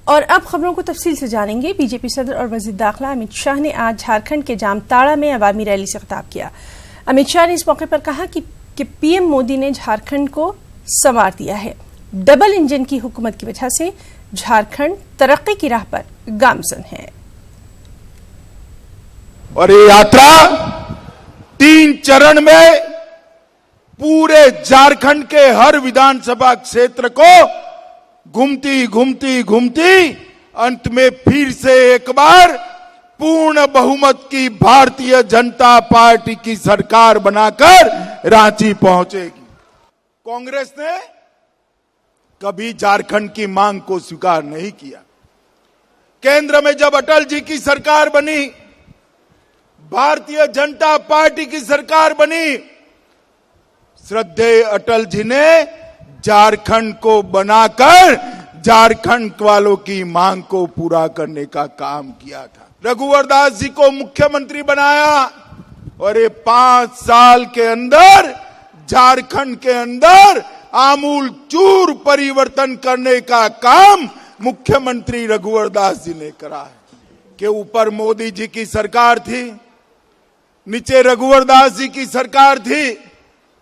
और अब खबरों को तफसील से जानेंगे। बीजेपी सदर और वजीर दाखिला अमित शाह ने आज झारखंड के जामताड़ा में अवामी रैली से खिताब किया। अमित शाह ने इस मौके पर कहा कि पीएम मोदी ने झारखंड को संवार दिया है। डबल इंजन की हुकूमत की वजह से झारखंड तरक्की की राह पर गामजन है। और ये यात्रा 3 चरण में पूरे झारखंड के हर विधानसभा क्षेत्र को घूमती अंत में फिर से एक बार पूर्ण बहुमत की भारतीय जनता पार्टी की सरकार बनाकर रांची पहुंचेगी। कांग्रेस ने कभी झारखंड की मांग को स्वीकार नहीं किया। केंद्र में जब अटल जी की सरकार बनी, भारतीय जनता पार्टी की सरकार बनी, श्रद्धेय अटल जी ने झारखंड को बनाकर झारखंड वालों की मांग को पूरा करने का काम किया था। रघुवर दास जी को मुख्यमंत्री बनाया और ये 5 साल के अंदर झारखंड के अंदर आमूल चूर परिवर्तन करने का काम मुख्यमंत्री रघुवर दास जी ने करा है। कि ऊपर मोदी जी की सरकार थी, नीचे रघुवर दास जी की सरकार थी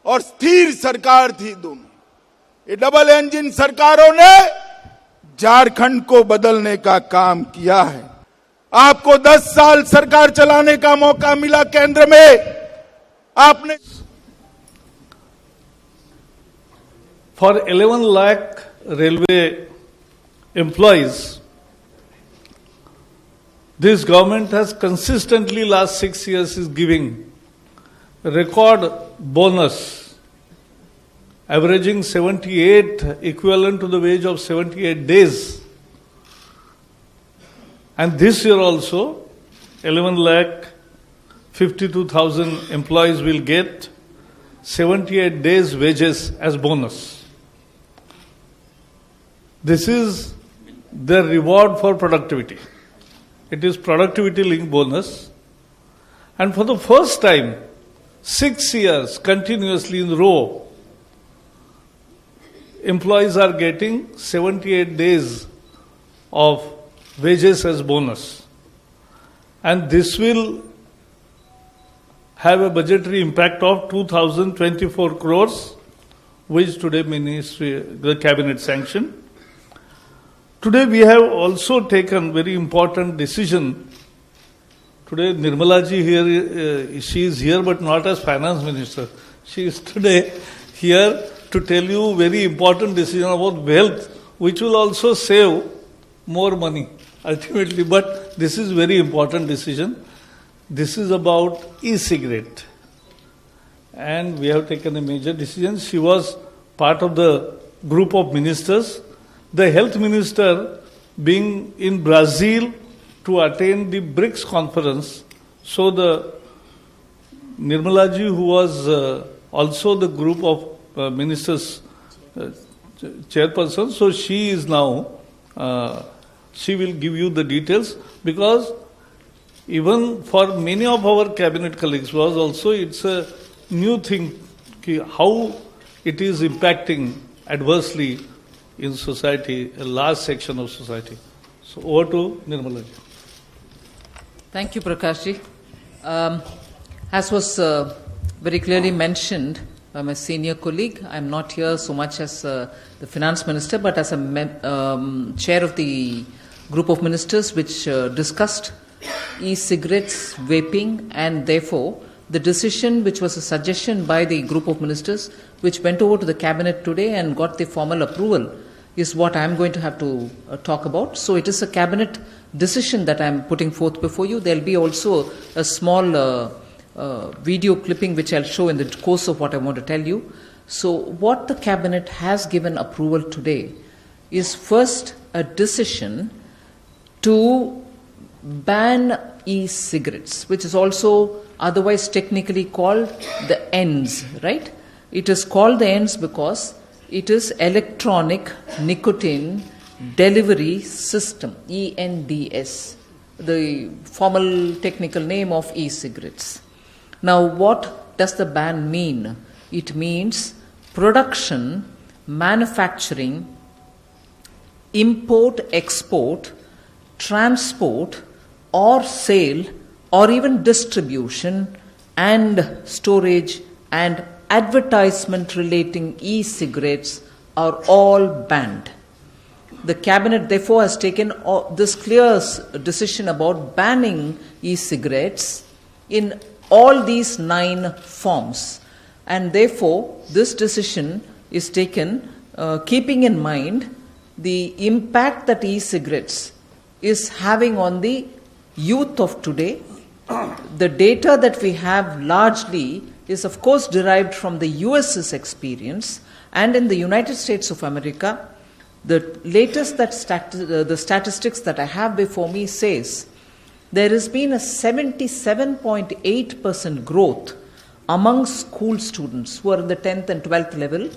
और स्थिर सरकार थी दोनों। ये डबल इंजन सरकारों ने झारखंड को बदलने का काम किया है। आपको 10 साल सरकार चलाने का मौका मिला केंद्र में, आपने For 11 lakh railway employees, this government has consistently last 6 years is giving record bonus, averaging 78, equivalent to the wage of 78 days. And this year also, 11 lakh 52,000 employees will get 78 days wages as bonus. This is their reward for productivity. It is productivity linked bonus. And for the first time, 6 years continuously in a row, employees are getting 78 days of wages as bonus. And this will have a budgetary impact of 2,024 crores, which today the cabinet sanctioned. Today we have also taken very important decision. Today Nirmala ji here, she is here but not as finance minister. She is today here to tell you very important decision about wealth, which will also save more money ultimately. But this is very important decision. This is about e-cigarette. And we have taken a major decision. She was part of the group of ministers. The health minister being in Brazil to attend the BRICS conference. So the Nirmala ji, who was also the group of ministers chairperson, so she is now, she will give you the details, because even for many of our cabinet colleagues was also, it's a new thing, how it is impacting adversely in society, a large section of society. So over to Nirmala ji. Thank you, Prakash ji. As was very clearly mentioned by my senior colleague, I am not here so much as the finance minister, but as a chair of the group of ministers which discussed e-cigarettes, vaping, and therefore the decision, which was a suggestion by the group of ministers, which went over to the cabinet today and got the formal approval, is what I am going to have to talk about. So it is a cabinet decision that I am putting forth before you. There will be also a small video clipping which I'll show in the course of what I want to tell you. So what the cabinet has given approval today is first a decision to ban e-cigarettes, which is also otherwise technically called the ENDS, right? It is called the ENDS because it is Electronic Nicotine Delivery System, ENDS, the formal technical name of e-cigarettes. Now, what does the ban mean? It means production, manufacturing, import, export, transport, or sale, or even distribution and storage and advertisement relating e-cigarettes are all banned. The cabinet therefore has taken this clear decision about banning e-cigarettes in all these 9 forms, and therefore this decision is taken keeping in mind the impact that e-cigarettes is having on the youth of today. The data that we have largely is of course derived from the US's experience, and in the United States of America, the latest the statistics that I have before me says there has been a 77.8% growth among school students who are in the 10th and 12th level,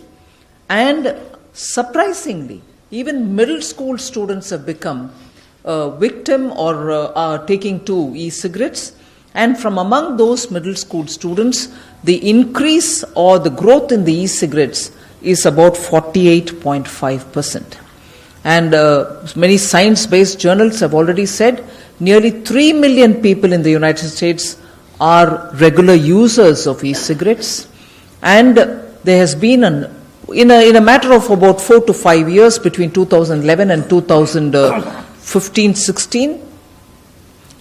and surprisingly, even middle school students have become a victim or are taking to e-cigarettes. And from among those middle school students, the increase or the growth in the e-cigarettes is about 48.5%. And many science-based journals have already said nearly 3 million people in the United States are regular users of e-cigarettes. And there has been, in a matter of about 4 to 5 years between 2011 and 2015-16,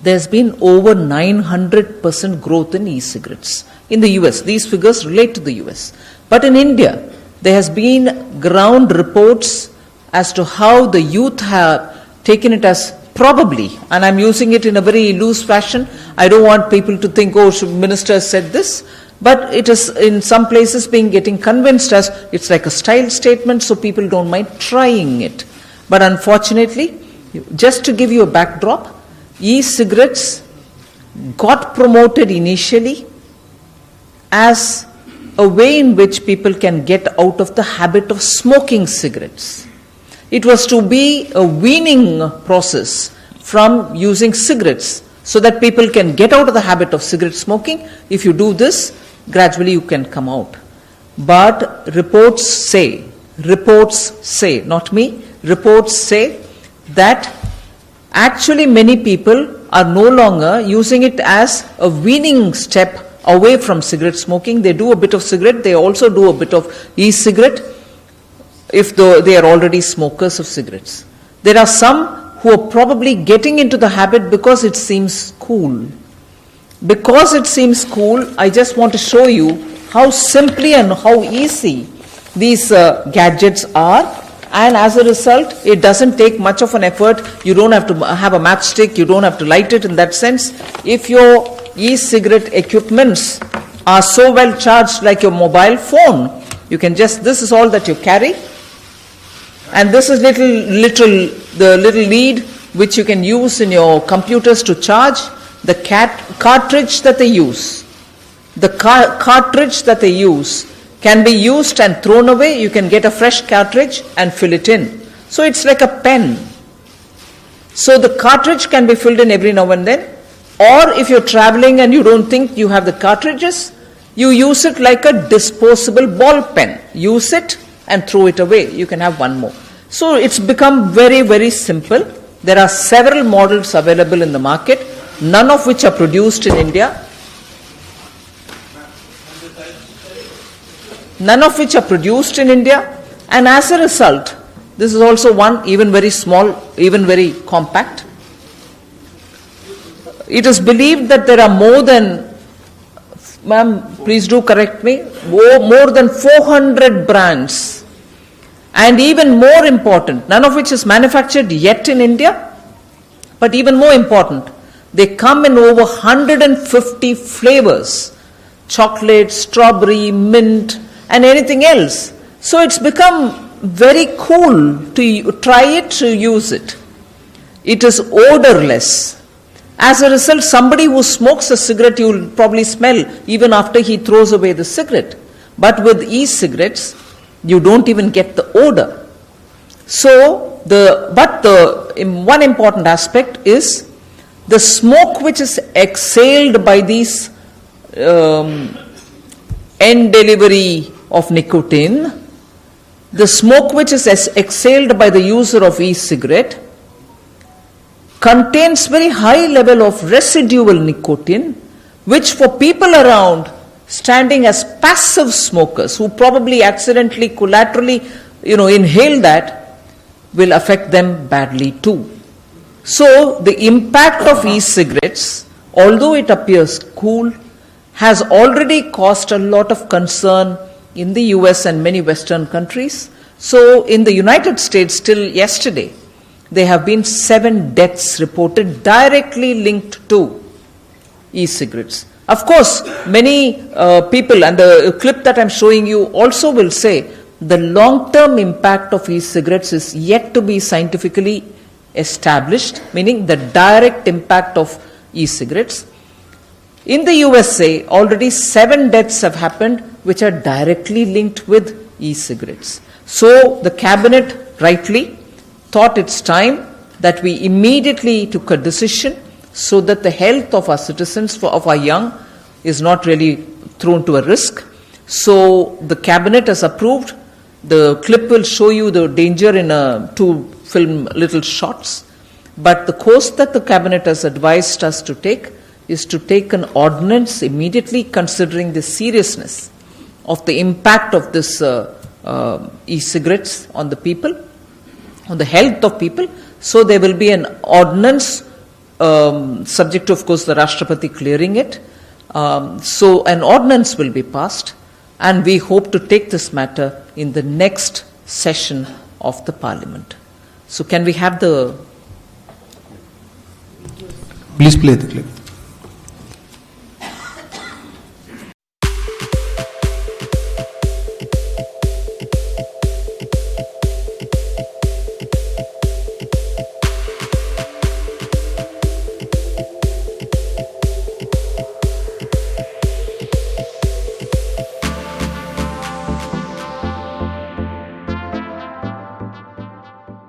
there's been over 900% growth in e-cigarettes in the US. These figures relate to the US. But in India, there has been ground reports as to how the youth have taken it as probably, and I'm using it in a very loose fashion. I don't want people to think, oh, minister said this, but it is in some places getting convinced as it's like a style statement, so people don't mind trying it. But unfortunately, just to give you a backdrop, e-cigarettes got promoted initially as a way in which people can get out of the habit of smoking cigarettes. It was to be a weaning process from using cigarettes so that people can get out of the habit of cigarette smoking. If you do this, gradually you can come out. But reports say, not me, reports say that actually many people are no longer using it as a weaning step away from cigarette smoking. They do a bit of cigarette, they also do a bit of e-cigarette, if they are already smokers of cigarettes. There are some who are probably getting into the habit because it seems cool. Because it seems cool, I just want to show you how simply and how easy these gadgets are, and as a result, it doesn't take much of an effort. You don't have to have a matchstick, you don't have to light it in that sense. If your e-cigarette equipments are so well charged like your mobile phone, you can just, this is all that you carry. And this is the little lead which you can use in your computers to charge. The cartridge that they use, can be used and thrown away. You can get a fresh cartridge and fill it in. So it's like a pen. So the cartridge can be filled in every now and then. Or if you're traveling and you don't think you have the cartridges, you use it like a disposable ball pen. Use it and throw it away. You can have one more. So it's become very, very simple. There are several models available in the market, none of which are produced in India. And as a result, this is also one, even very small, even very compact. It is believed that there are more than, ma'am, please do correct me, more than 400 brands. And even more important, none of which is manufactured yet in India, but even more important, they come in over 150 flavors, chocolate, strawberry, mint, and anything else. So it's become very cool to try it, to use it. It is odorless. As a result, somebody who smokes a cigarette, you will probably smell even after he throws away the cigarette. But with e-cigarettes, you don't even get the odor. So, one important aspect is the smoke which is exhaled by these end delivery of nicotine the smoke which is exhaled by the user of e-cigarette contains very high level of residual nicotine, which for people around standing as passive smokers who probably accidentally, collaterally, inhale that, will affect them badly too. So the impact of e-cigarettes, although it appears cool, has already caused a lot of concern in the US and many Western countries. So in the United States, till yesterday, there have been 7 deaths reported directly linked to e-cigarettes. Of course, many people, and the clip that I'm showing you also will say, the long-term impact of e-cigarettes is yet to be scientifically established, meaning the direct impact of e-cigarettes. In the USA, already 7 deaths have happened which are directly linked with e-cigarettes. So the cabinet rightly thought it's time that we immediately took a decision so that the health of our citizens, of our young, is not really thrown to a risk. So the cabinet has approved. The clip will show you the danger in 2 film little shots. But the course that the cabinet has advised us to take is to take an ordinance immediately, considering the seriousness of the impact of this e-cigarettes on the people, on the health of people. So there will be an ordinance, subject to, of course, the Rashtrapati clearing it. So an ordinance will be passed, and we hope to take this matter in the next session of the Parliament. So can we have the... Please play the clip.